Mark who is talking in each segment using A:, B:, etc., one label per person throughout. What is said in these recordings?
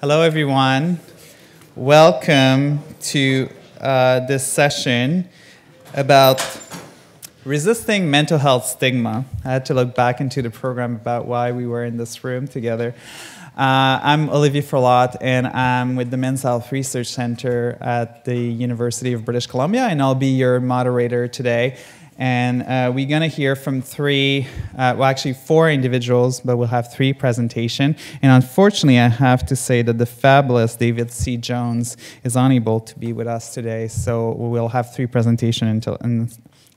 A: Hello, everyone. Welcome to this session about resisting mental health stigma. I had to look back into the program about why we were in this room together. I'm Olivier Ferlatte, and I'm with the Men's Health Research Center at the University of British Columbia, and I'll be your moderator today. And we're going to hear from four individuals, but we'll have three presentations. And unfortunately, I have to say that the fabulous David C. Jones is unable to be with us today, so we'll have three presentations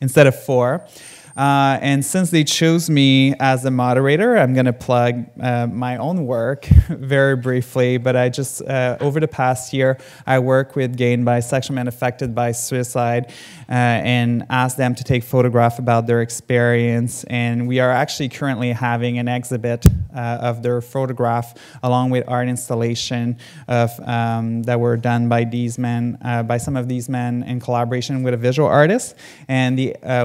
A: instead of four. And since they chose me as the moderator, I'm going to plug my own work very briefly. But I just, over the past year, I work with gay and bisexual men affected by suicide and ask them to take photographs about their experience. And we are actually currently having an exhibit of their photograph along with art installation that were done by these men, by some of these men in collaboration with a visual artist. And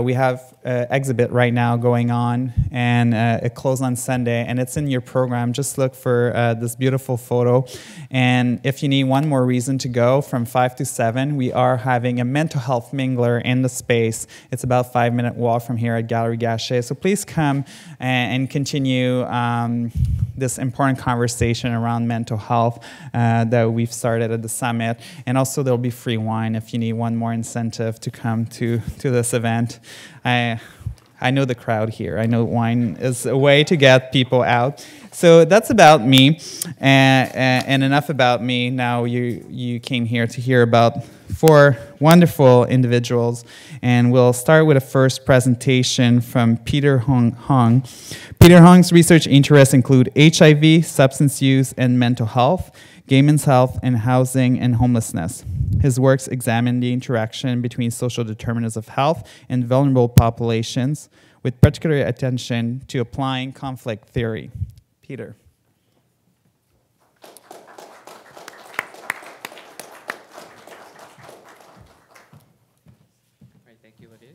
A: we have exhibit right now going on, and it closed on Sunday, and it's in your program. Just look for this beautiful photo. And if you need one more reason to go, from 5 to 7, we are having a mental health mingler in the space. It's about a 5-minute walk from here at Galerie Gachet. So please come and continue this important conversation around mental health that we've started at the summit. And also there'll be free wine if you need one more incentive to come to this event. I know the crowd here. I know wine is a way to get people out. So that's about me, and enough about me. Now you came here to hear about four wonderful individuals, and we'll start with a first presentation from Peter Hoong. Peter Hoong's research interests include HIV, substance use, and mental health, gay men's health, and housing and homelessness. His works examine the interaction between social determinants of health and vulnerable populations, with particular attention to applying conflict theory. Peter.
B: Great, thank you, Olivier.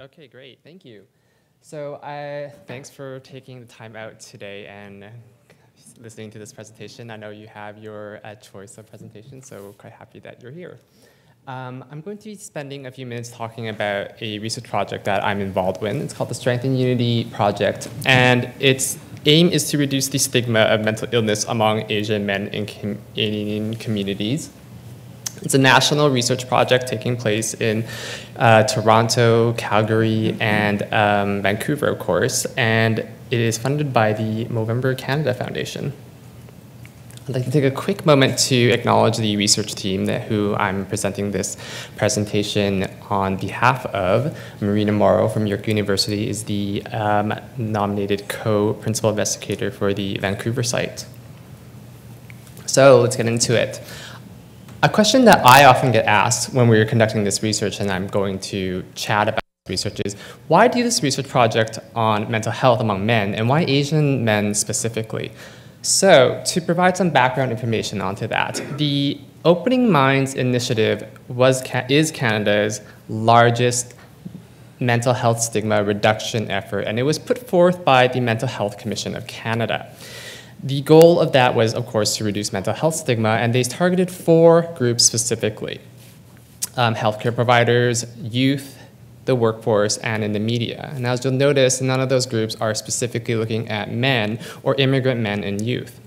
B: Okay, great, thank you. So thanks for taking the time out today and listening to this presentation. I know you have your choice of presentation, so quite happy that you're here. I'm going to be spending a few minutes talking about a research project that I'm involved in. It's called the Strength and Unity Project, and its aim is to reduce the stigma of mental illness among Asian men in Canadian communities. It's a national research project taking place in Toronto, Calgary, and Vancouver, of course, and it is funded by the Movember Canada Foundation. I'd like to take a quick moment to acknowledge the research team who I'm presenting this presentation on behalf of. Marina Morrow from York University is the nominated co-principal investigator for the Vancouver site. So let's get into it. A question that I often get asked when we're conducting this research, and I'm going to chat about this research, is why do this research project on mental health among men, and why Asian men specifically? So to provide some background information onto that, the Opening Minds Initiative is Canada's largest mental health stigma reduction effort, and it was put forth by the Mental Health Commission of Canada. The goal of that was, of course, to reduce mental health stigma, and they targeted 4 groups specifically: healthcare providers, youth, the workforce, and in the media. And as you'll notice, none of those groups are specifically looking at men or immigrant men and youth.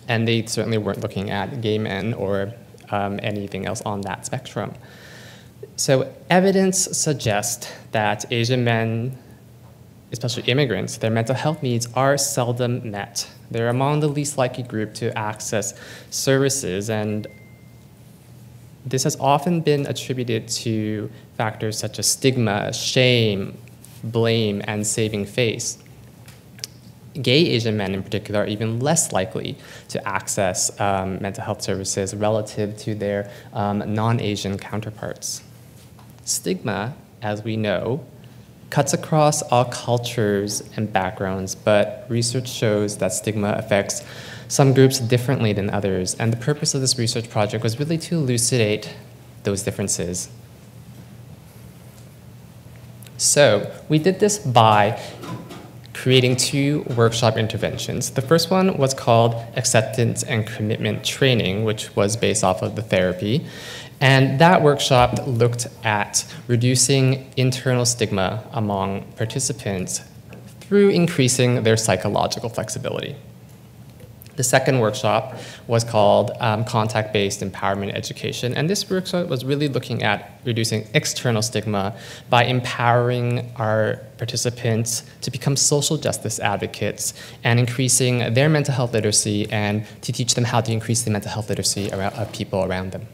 B: And they certainly weren't looking at gay men or anything else on that spectrum. So evidence suggests that Asian men, especially immigrants, their mental health needs are seldom met. They're among the least likely group to access services, and this has often been attributed to factors such as stigma, shame, blame, and saving face. Gay Asian men in particular are even less likely to access mental health services relative to their non-Asian counterparts. Stigma as we know, cuts across all cultures and backgrounds, but research shows that stigma affects some groups differently than others, and the purpose of this research project was really to elucidate those differences. So we did this by creating 2 workshop interventions. The first one was called Acceptance and Commitment Training, which was based off of the therapy. And that workshop looked at reducing internal stigma among participants through increasing their psychological flexibility. The second workshop was called Contact-Based Empowerment Education, and this workshop was really looking at reducing external stigma by empowering our participants to become social justice advocates and increasing their mental health literacy and to teach them how to increase the mental health literacy of people around them.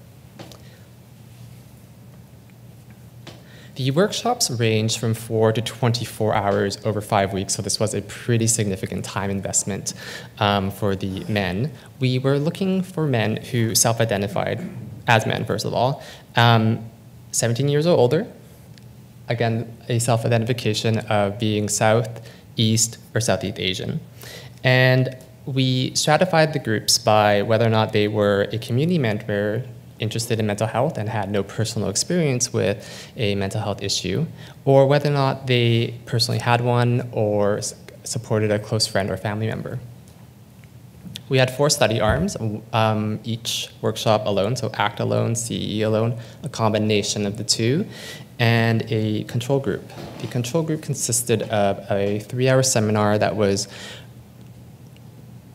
B: The workshops ranged from 4 to 24 hours over 5 weeks, so this was a pretty significant time investment for the men. We were looking for men who self-identified as men, first of all, 17 years or older, again, a self-identification of being South, East, or Southeast Asian. And we stratified the groups by whether or not they were a community member interested in mental health and had no personal experience with a mental health issue, or whether or not they personally had one or supported a close friend or family member. We had 4 study arms, each workshop alone, so ACT alone, CE alone, a combination of the 2, and a control group. The control group consisted of a 3-hour seminar that was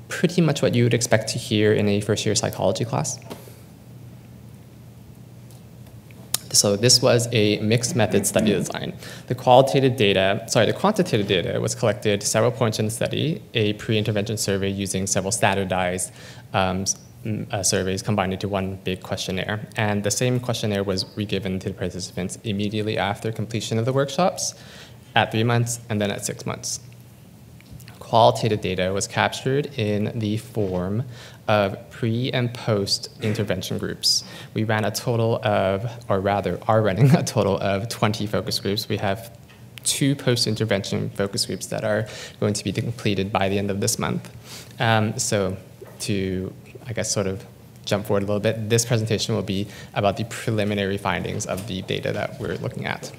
B: pretty much what you would expect to hear in a first-year psychology class. So this was a mixed method study design. The quantitative data was collected several points in the study, a pre-intervention survey using several standardized surveys combined into one big questionnaire. And the same questionnaire was re-given to the participants immediately after completion of the workshops, at 3 months, and then at 6 months. Qualitative data was captured in the form of pre- and post-intervention groups. We ran a total of, or rather are running a total of 20 focus groups. We have 2 post-intervention focus groups that are going to be completed by the end of this month. So to, I guess, sort of jump forward a little bit, this presentation will be about the preliminary findings of the data that we're looking at.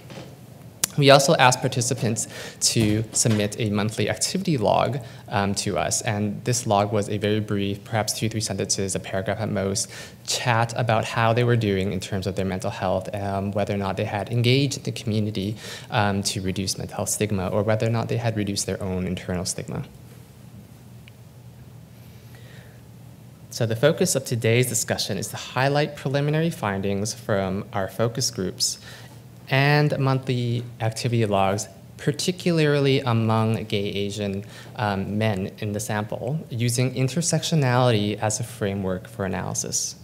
B: We also asked participants to submit a monthly activity log to us, and this log was a very brief, perhaps 2-3 sentences, a paragraph at most, chat about how they were doing in terms of their mental health, whether or not they had engaged in the community to reduce mental health stigma, or whether or not they had reduced their own internal stigma. So the focus of today's discussion is to highlight preliminary findings from our focus groups and monthly activity logs, particularly among gay Asian men in the sample, using intersectionality as a framework for analysis.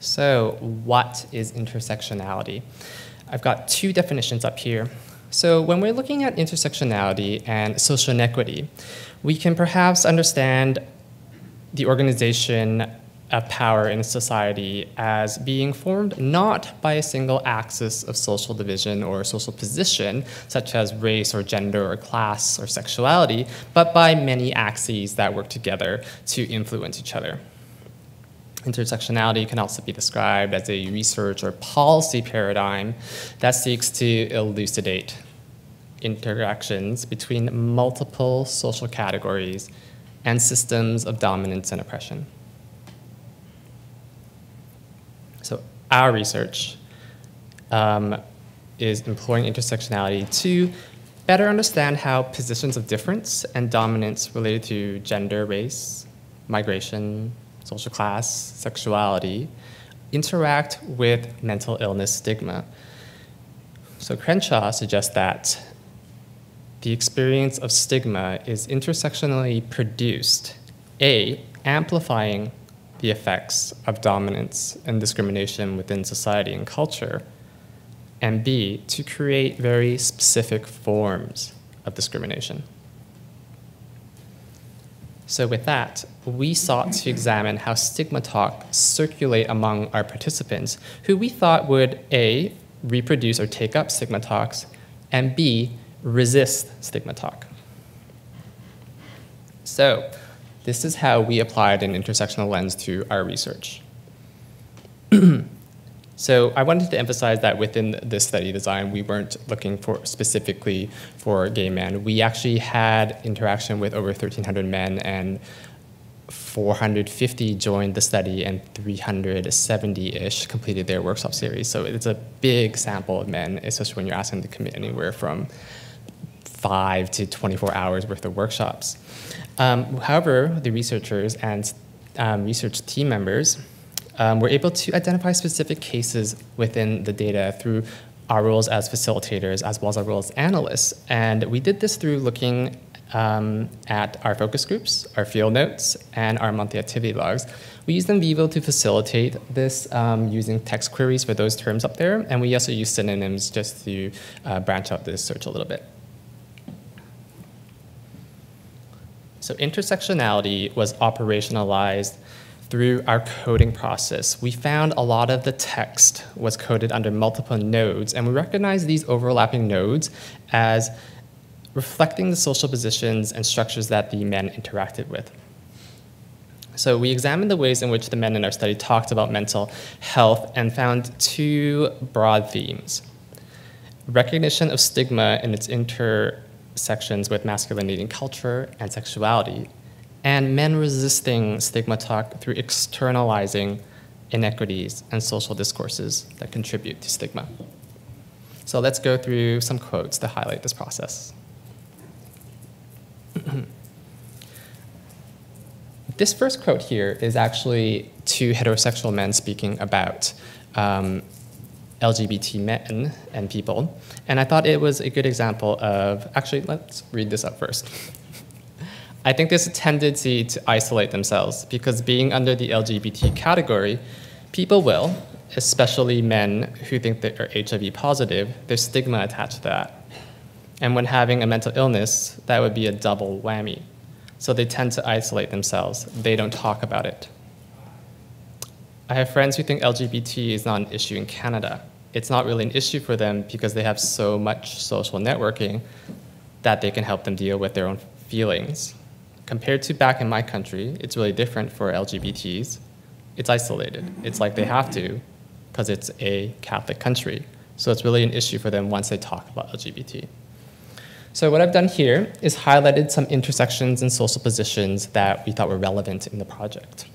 B: So what is intersectionality? I've got 2 definitions up here. So when we're looking at intersectionality and social inequity, we can perhaps understand the organization of power in society as being formed not by a single axis of social division or social position, such as race or gender or class or sexuality, but by many axes that work together to influence each other. Intersectionality can also be described as a research or policy paradigm that seeks to elucidate interactions between multiple social categories and systems of dominance and oppression. So our research is employing intersectionality to better understand how positions of difference and dominance related to gender, race, migration, social class, sexuality interact with mental illness stigma. So Crenshaw suggests that the experience of stigma is intersectionally produced, A, amplifying the effects of dominance and discrimination within society and culture, and B, to create very specific forms of discrimination. So with that, we sought to examine how stigma talk circulate among our participants, who we thought would A, reproduce or take up stigma talks, and B, resist stigma talk. So this is how we applied an intersectional lens to our research. So I wanted to emphasize that within this study design, we weren't looking for specifically for gay men. We actually had interaction with over 1,300 men, and 450 joined the study, and 370-ish completed their workshop series. So it's a big sample of men, especially when you're asking them to commit anywhere from 5 to 24 hours worth of workshops. However, the researchers and research team members were able to identify specific cases within the data through our roles as facilitators as well as our roles as analysts. And we did this through looking at our focus groups, our field notes, and our monthly activity logs. We used NVivo to facilitate this using text queries for those terms up there, and we also use synonyms just to branch out this search a little bit. So intersectionality was operationalized through our coding process. We found a lot of the text was coded under multiple nodes, and we recognized these overlapping nodes as reflecting the social positions and structures that the men interacted with. So we examined the ways in which the men in our study talked about mental health and found two broad themes: recognition of stigma in its intersections with masculinity and culture and sexuality, and men resisting stigma talk through externalizing inequities and social discourses that contribute to stigma. So let's go through some quotes to highlight this process. This first quote here is actually two heterosexual men speaking about LGBT men and people, and I thought it was a good example of, actually, let's read this up first. I think there's a tendency to isolate themselves because being under the LGBT category, people will, especially men who think they are HIV positive, there's stigma attached to that. And when having a mental illness, that would be a double whammy. So they tend to isolate themselves. They don't talk about it. I have friends who think LGBT is not an issue in Canada. It's not really an issue for them because they have so much social networking that they can help them deal with their own feelings. Compared to back in my country, it's really different for LGBTs. It's isolated. It's like they have to because it's a Catholic country. So it's really an issue for them once they talk about LGBT. So what I've done here is highlighted some intersections and social positions that we thought were relevant in the project.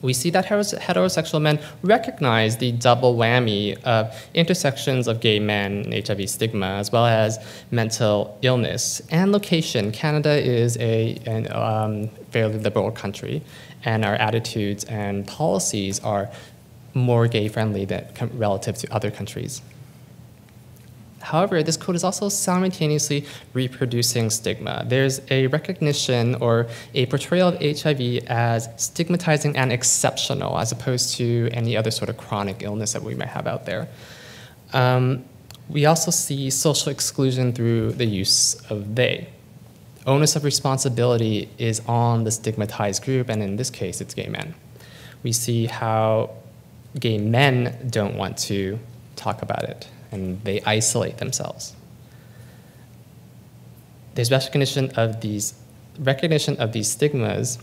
B: We see that heterosexual men recognize the double whammy of intersections of gay men and HIV stigma, as well as mental illness and location. Canada is a fairly liberal country, and our attitudes and policies are more gay-friendly than relative to other countries. However, this code is also simultaneously reproducing stigma. There's a recognition or a portrayal of HIV as stigmatizing and exceptional as opposed to any other sort of chronic illness that we might have out there. We also see social exclusion through the use of they. Onus of responsibility is on the stigmatized group, and in this case, it's gay men. We see how gay men don't want to talk about it, and they isolate themselves. There's recognition of these stigmas,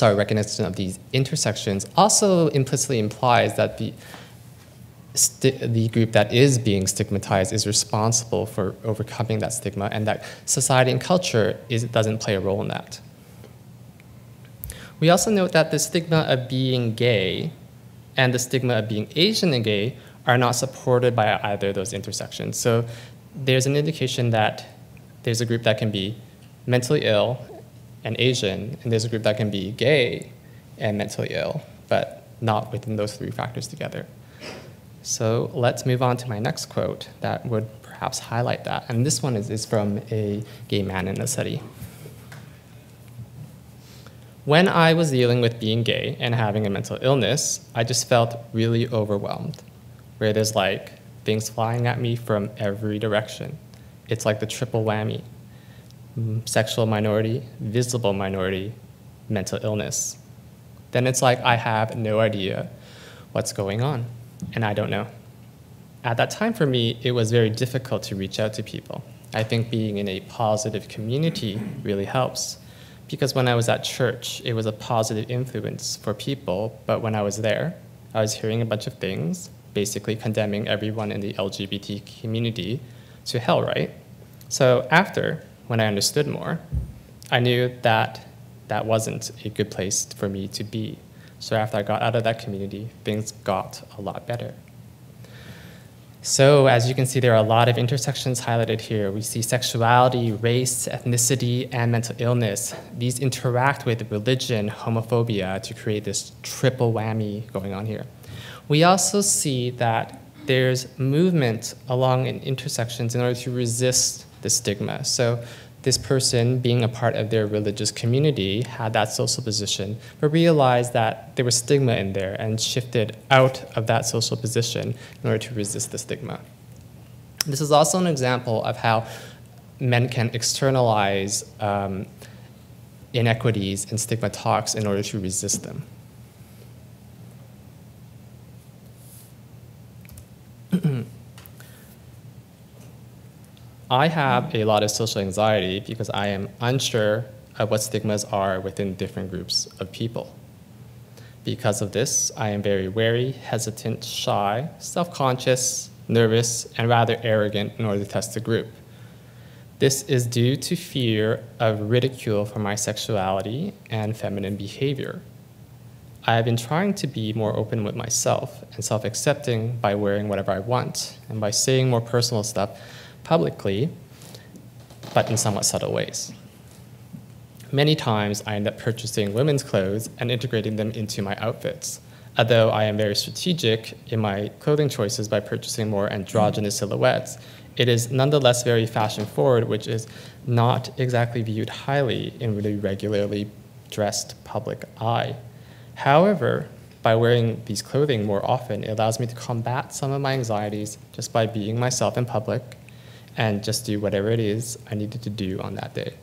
B: recognition of these intersections also implicitly implies that the group that is being stigmatized is responsible for overcoming that stigma, and that society and culture doesn't play a role in that. We also note that the stigma of being gay and the stigma of being Asian and gay are not supported by either of those intersections. So there's an indication that there's a group that can be mentally ill and Asian, and there's a group that can be gay and mentally ill, but not within those three factors together. So let's move on to my next quote that would perhaps highlight that. And this one is from a gay man in the study. When I was dealing with being gay and having a mental illness, I just felt really overwhelmed, where there's like things flying at me from every direction. It's like the triple whammy: sexual minority, visible minority, mental illness. Then it's like I have no idea what's going on, and I don't know. at that time for me, it was very difficult to reach out to people. I think being in a positive community really helps. Because when I was at church, it was a positive influence for people, but when I was there, I was hearing a bunch of things, basically condemning everyone in the LGBT community to hell, right? So after, when I understood more, I knew that that wasn't a good place for me to be. So after I got out of that community, things got a lot better. So as you can see, there are a lot of intersections highlighted here. We see sexuality, race, ethnicity, and mental illness. These interact with religion, homophobia to create this triple whammy going on here. We also see that there's movement along in intersections in order to resist the stigma. So this person, being a part of their religious community, had that social position, but realized that there was stigma in there and shifted out of that social position in order to resist the stigma. This is also an example of how men can externalize inequities in stigma talks in order to resist them. I have a lot of social anxiety because I am unsure of what stigmas are within different groups of people. Because of this, I am very wary, hesitant, shy, self-conscious, nervous, and rather arrogant in order to test the group. This is due to fear of ridicule for my sexuality and feminine behavior. I have been trying to be more open with myself and self-accepting by wearing whatever I want and by saying more personal stuff publicly, but in somewhat subtle ways. Many times I end up purchasing women's clothes and integrating them into my outfits. Although I am very strategic in my clothing choices by purchasing more androgynous silhouettes, it is nonetheless very fashion forward, which is not exactly viewed highly in the regularly dressed public eye. However, by wearing these clothing more often, it allows me to combat some of my anxieties just by being myself in public and just do whatever it is I needed to do on that day.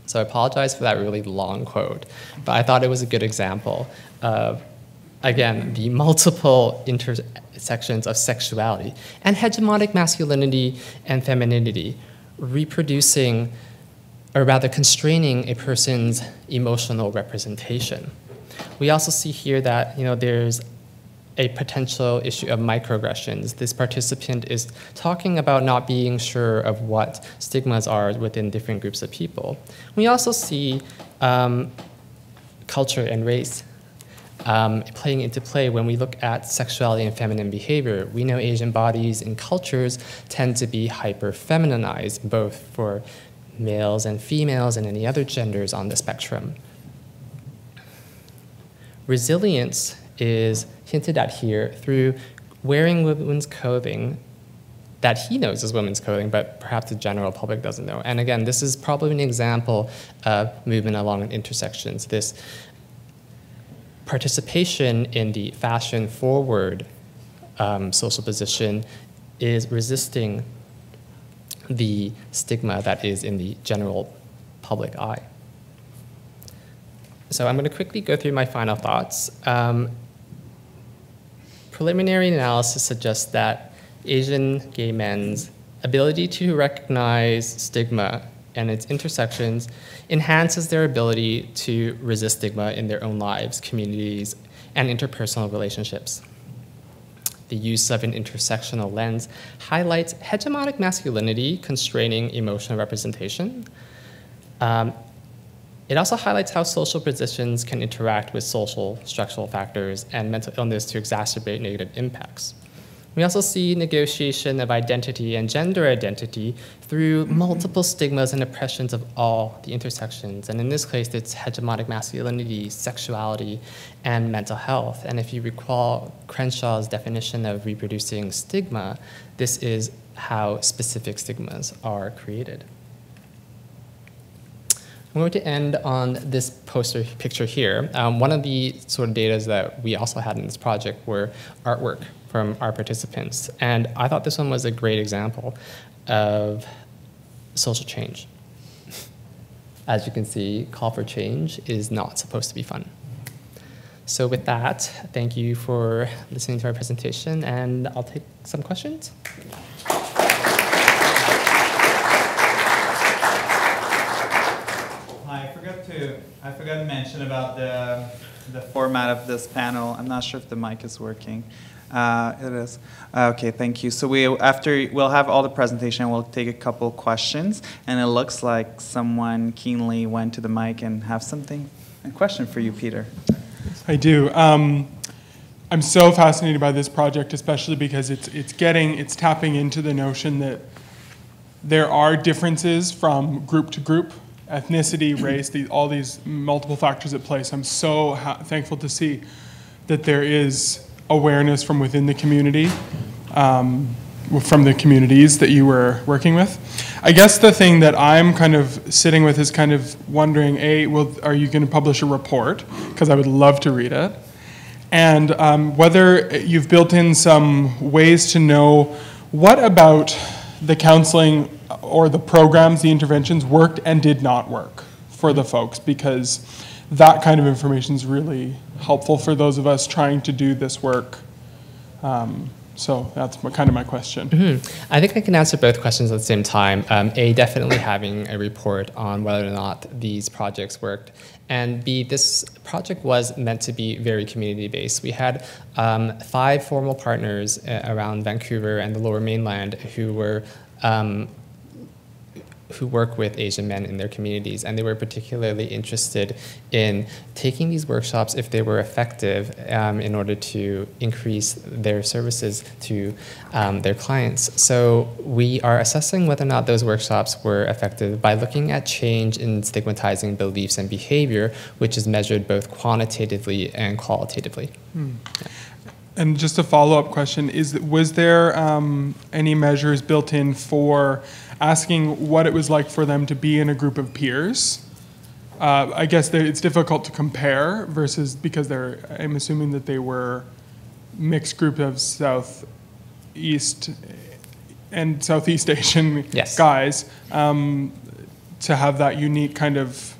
B: So I apologize for that really long quote, but I thought it was a good example of, again, the multiple intersections of sexuality and hegemonic masculinity and femininity, reproducing, or rather constraining, a person's emotional representation. We also see here that there's a potential issue of microaggressions. This participant is talking about not being sure of what stigmas are within different groups of people. We also see culture and race playing into play when we look at sexuality and feminine behavior. We know Asian bodies and cultures tend to be hyper-femininized, both for males and females and any other genders on the spectrum. Resilience is hinted at here through wearing women's clothing that he knows is women's clothing, but perhaps the general public doesn't know. And again, this is probably an example of movement along intersections. This participation in the fashion-forward social position is resisting the stigma that is in the general public eye. So I'm going to quickly go through my final thoughts. Preliminary analysis suggests that Asian gay men's ability to recognize stigma and its intersections enhances their ability to resist stigma in their own lives, communities, and interpersonal relationships. The use of an intersectional lens highlights hegemonic masculinity constraining emotional representation. It also highlights how social positions can interact with social structural factors and mental illness to exacerbate negative impacts. We also see negotiation of identity and gender identity through multiple stigmas and oppressions of all the intersections. And in this case, it's hegemonic masculinity, sexuality, and mental health. And if you recall Crenshaw's definition of reproducing stigma, this is how specific stigmas are created. I'm going to end on this poster picture here. One of the sort of data that we also had in this project were artwork from our participants. And I thought this one was a great example of social change. As you can see, call for change is not supposed to be fun. So with that, thank you for listening to our presentation, and I'll take some questions.
A: I forgot to mention about the format of this panel. I'm not sure if the mic is working. It is. Okay, thank you. So we'll have all the presentation. We'll take a couple questions, and it looks like someone keenly went to the mic and have a question for you, Peter.
C: I do. I'm so fascinated by this project, especially because it's tapping into the notion that there are differences from group to group, ethnicity, race, all these multiple factors at play. So I'm so thankful to see that there is awareness from within the community, from the communities that you were working with. I guess the thing that I'm kind of sitting with is kind of wondering, are you going to publish a report? Because I would love to read it. And whether you've built in some ways to know what about the counseling or the programs, the interventions worked and did not work for the folks, because that kind of information is really helpful for those of us trying to do this work. So that's kind of my question.
B: Mm-hmm. I think I can answer both questions at the same time. A, definitely having a report on whether or not these projects worked. And B, this project was meant to be very community-based. We had 5 formal partners around Vancouver and the Lower Mainland who work with Asian men in their communities, and they were particularly interested in taking these workshops if they were effective in order to increase their services to their clients. So we are assessing whether or not those workshops were effective by looking at change in stigmatizing beliefs and behavior, which is measured both quantitatively and qualitatively. Yeah.
C: And just a follow-up question, was there any measures built in for asking what it was like for them to be in a group of peers? I guess it's difficult to compare versus because I'm assuming that they were mixed group of Southeast and Southeast Asian guys, to have that unique kind of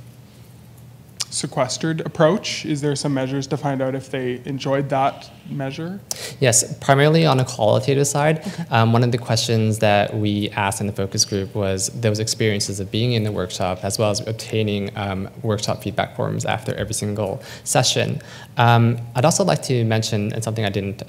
C: sequestered approach. Is there some measures to find out if they enjoyed that measure?
B: Yes, primarily on a qualitative side. Okay. One of the questions that we asked in the focus group was those experiences of being in the workshop, as well as obtaining workshop feedback forms after every single session. I'd also like to mention, and something I didn't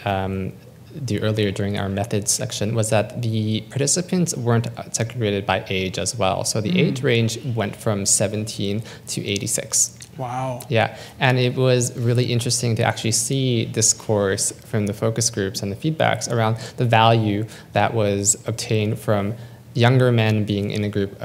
B: do earlier during our methods section, was that the participants weren't segregated by age as well. So the age range went from 17 to 86.
C: Wow.
B: Yeah, and it was really interesting to actually see discourse from the focus groups and the feedbacks around the value that was obtained from younger men being in a group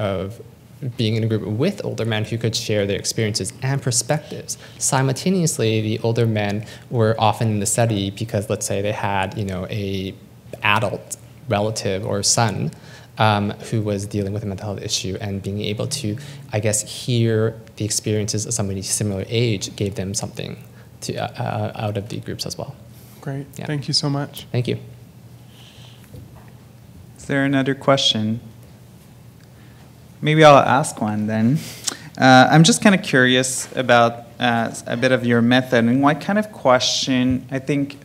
B: with older men who could share their experiences and perspectives. Simultaneously, the older men were often in the study because, let's say, they had, a adult relative or son who was dealing with a mental health issue, and being able to, I guess, hear the experiences of somebody similar age gave them something to out of the groups as well.
C: Great. Yeah. Thank you so much.
B: Thank you.
A: Is there another question? Maybe I'll ask one then. I'm just kind of curious about a bit of your method and what kind of question. I think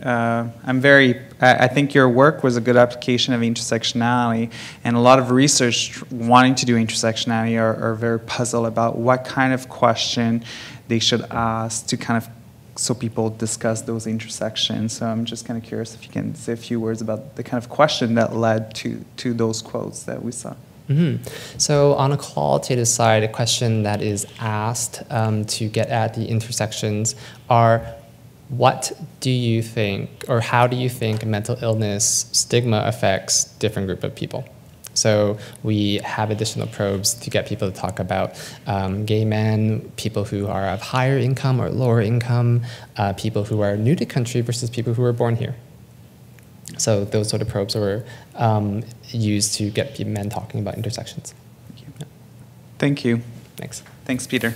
A: I think your work was a good application of intersectionality, and a lot of research wanting to do intersectionality are very puzzled about what kind of question they should ask to kind of so people discuss those intersections. So I'm just kind of curious if you can say a few words about the kind of question that led to those quotes that we saw.
B: Mm-hmm. So on a qualitative side, a question that is asked to get at the intersections are, what do you think, or how do you think mental illness stigma affects different group of people? So we have additional probes to get people to talk about gay men, people who are of higher income or lower income, people who are new to country versus people who were born here. So those sort of probes were used to get men talking about intersections.
A: Thank you.
B: Thanks.
A: Thanks, Peter.